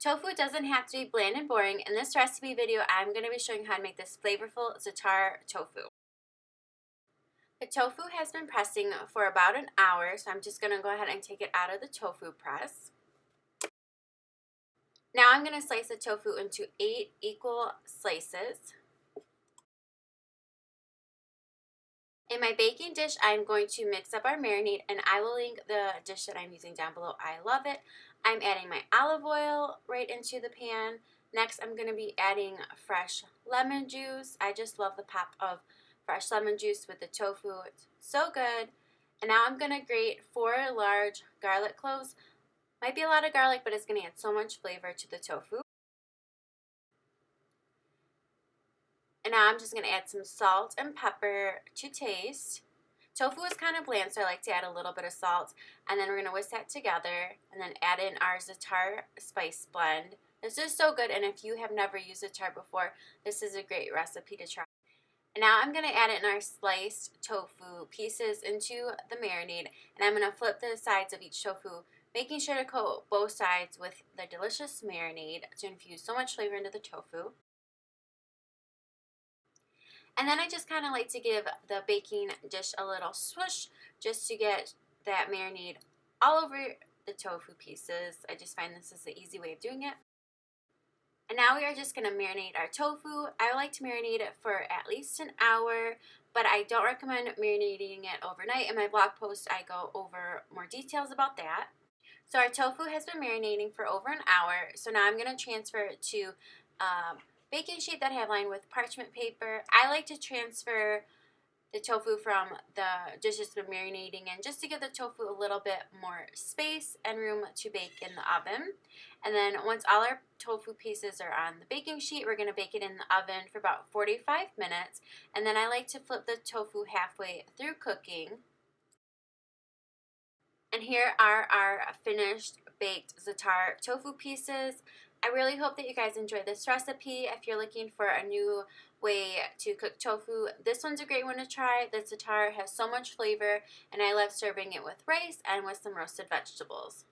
Tofu doesn't have to be bland and boring. In this recipe video, I'm going to be showing how to make this flavorful za'atar tofu. The tofu has been pressing for about an hour, so I'm just going to go ahead and take it out of the tofu press. Now I'm going to slice the tofu into 8 equal slices. In my baking dish, I'm going to mix up our marinade, and I will link the dish that I'm using down below. I love it. I'm adding my olive oil right into the pan. Next, I'm going to be adding fresh lemon juice. I just love the pop of fresh lemon juice with the tofu. It's so good. And now I'm going to grate 4 large garlic cloves. Might be a lot of garlic, but it's going to add so much flavor to the tofu. And now I'm just going to add some salt and pepper to taste. Tofu is kind of bland, so I like to add a little bit of salt. And then we're going to whisk that together and then add in our za'atar spice blend. This is so good, and if you have never used za'atar before, this is a great recipe to try. And now I'm going to add in our sliced tofu pieces into the marinade. And I'm going to flip the sides of each tofu, making sure to coat both sides with the delicious marinade to infuse so much flavor into the tofu. And then I just kind of like to give the baking dish a little swoosh just to get that marinade all over the tofu pieces. I just find this is the easy way of doing it. And now we are just going to marinate our tofu. I like to marinate it for at least an hour, but I don't recommend marinating it overnight. In my blog post, I go over more details about that. So our tofu has been marinating for over an hour. So now I'm going to transfer it to baking sheet that I have lined with parchment paper. I like to transfer the tofu from the dish that's been marinating in just to give the tofu a little bit more space and room to bake in the oven. And then once all our tofu pieces are on the baking sheet, we're going to bake it in the oven for about 45 minutes. And then I like to flip the tofu halfway through cooking. And here are our finished baked za'atar tofu pieces. I really hope that you guys enjoyed this recipe. If you're looking for a new way to cook tofu, this one's a great one to try. The za'atar has so much flavor, and I love serving it with rice and with some roasted vegetables.